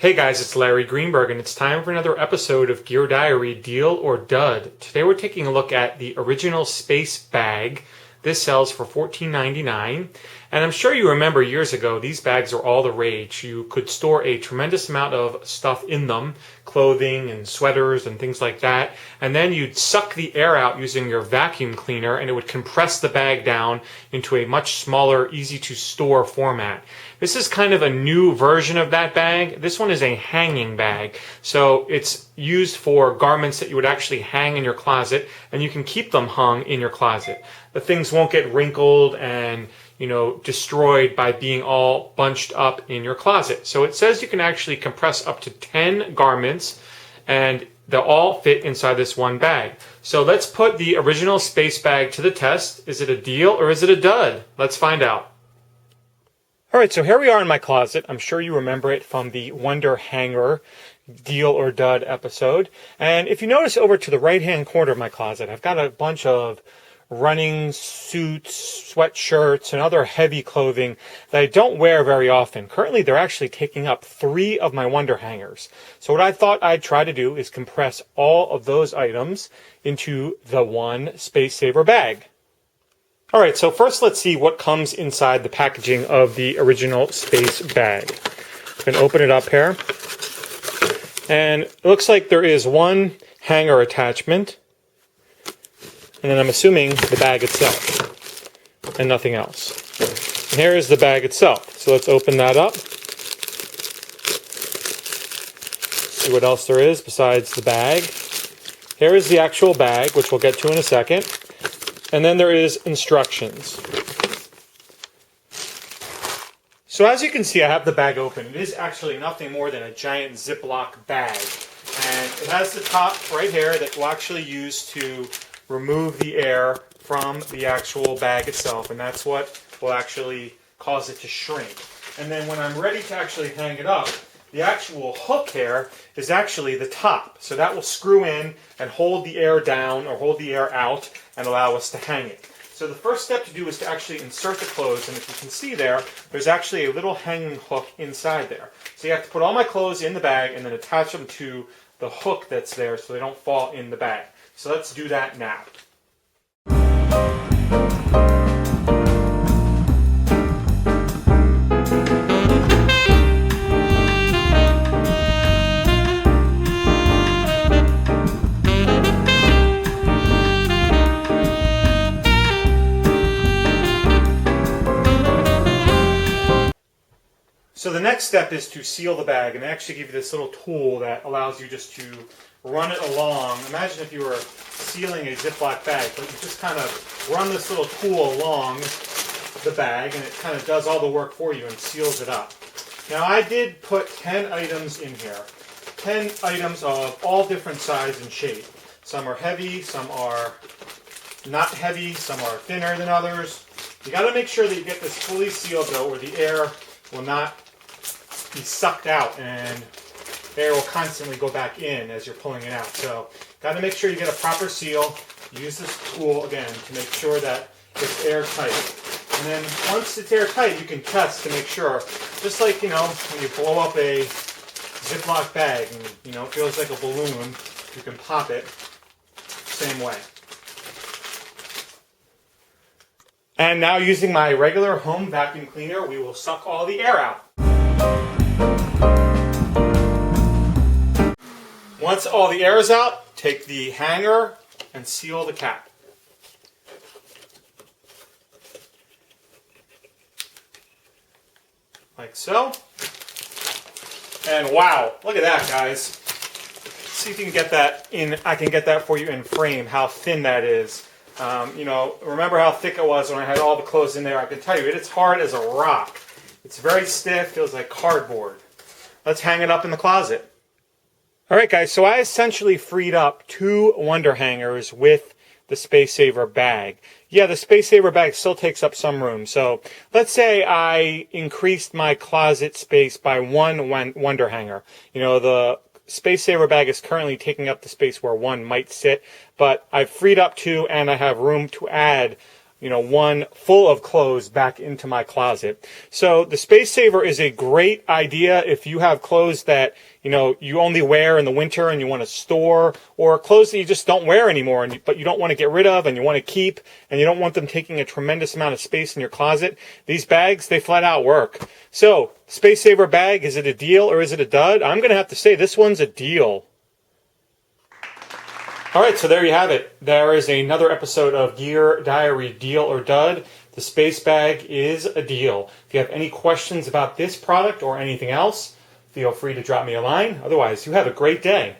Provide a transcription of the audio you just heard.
Hey guys, it's Larry Greenberg, and it's time for another episode of Gear Diary Deal or Dud. Today we're taking a look at the original space bag. This sells for $14.99, and I'm sure you remember years ago, these bags were all the rage. You could store a tremendous amount of stuff in them, clothing and sweaters and things like that, and then you'd suck the air out using your vacuum cleaner, and it would compress the bag down into a much smaller, easy-to-store format. This is kind of a new version of that bag. This one is a hanging bag, so it's used for garments that you would actually hang in your closet, and you can keep them hung in your closet. The things won't get wrinkled and destroyed by being all bunched up in your closet. So it says you can actually compress up to 10 garments, and they'll all fit inside this one bag. So let's put the original space bag to the test. Is it a deal or is it a dud? Let's find out. All right, so here we are in my closet. I'm sure you remember it from the Wonder Hanger Deal or Dud episode. And if you notice over to the right-hand corner of my closet, I've got a bunch of running suits, sweatshirts, and other heavy clothing that I don't wear very often. Currently, they're actually taking up 3 of my Wonder Hangers. So what I thought I'd try to do is compress all of those items into the one Space Saver bag. All right, so first let's see what comes inside the packaging of the original space bag. I'm going to open it up here. And it looks like there is one hanger attachment. And then I'm assuming the bag itself and nothing else. And here is the bag itself. So let's open that up. See what else there is besides the bag. Here is the actual bag, which we'll get to in a second. And then there is instructions. So as you can see, I have the bag open. It is actually nothing more than a giant Ziploc bag. And it has the top right here that we'll actually use to remove the air from the actual bag itself. And that's what will actually cause it to shrink. And then when I'm ready to actually hang it up, the actual hook here is actually the top. So that will screw in and hold the air down or hold the air out and allow us to hang it. So the first step to do is to actually insert the clothes. And if you can see there, there's actually a little hanging hook inside there. So you have to put all my clothes in the bag and then attach them to the hook that's there so they don't fall in the bag. So let's do that now. So the next step is to seal the bag, and they actually give you this little tool that allows you just to run it along. Imagine if you were sealing a Ziploc bag, but you just kind of run this little tool along the bag, and it kind of does all the work for you and seals it up. Now I did put 10 items in here. 10 items of all different size and shape. Some are heavy, some are not heavy, some are thinner than others. You got to make sure that you get this fully sealed though, where the air will not be sucked out and air will constantly go back in as you're pulling it out. So got to make sure you get a proper seal. Use this tool again to make sure that it's airtight. And then once it's airtight, you can test to make sure, just like when you blow up a Ziploc bag and it feels like a balloon, you can pop it same way. And now using my regular home vacuum cleaner, we will suck all the air out. Once all the air is out, take the hanger and seal the cap. Like so. And wow, look at that, guys. See if you can get that in. I can get that for you in frame, how thin that is. Remember how thick it was when I had all the clothes in there. I can tell you, it's hard as a rock. It's very stiff, feels like cardboard. Let's hang it up in the closet. All right, guys, so I essentially freed up 2 Wonder Hangers with the Space Saver bag. Yeah, the Space Saver bag still takes up some room. So let's say I increased my closet space by 1 Wonder Hanger. The Space Saver bag is currently taking up the space where 1 might sit, but I've freed up 2 and I have room to add one full of clothes back into my closet. So the Space Saver is a great idea if you have clothes that you only wear in the winter and you want to store, or clothes that you just don't wear anymore but you don't want to get rid of and you want to keep, and you don't want them taking a tremendous amount of space in your closet. These bags, they flat out work. So Space Saver bag, is it a deal or is it a dud? I'm going to have to say this one's a deal. All right, so there you have it. There is another episode of Gear Diary Deal or Dud. The Space Bag is a deal. If you have any questions about this product or anything else, feel free to drop me a line. Otherwise, you have a great day.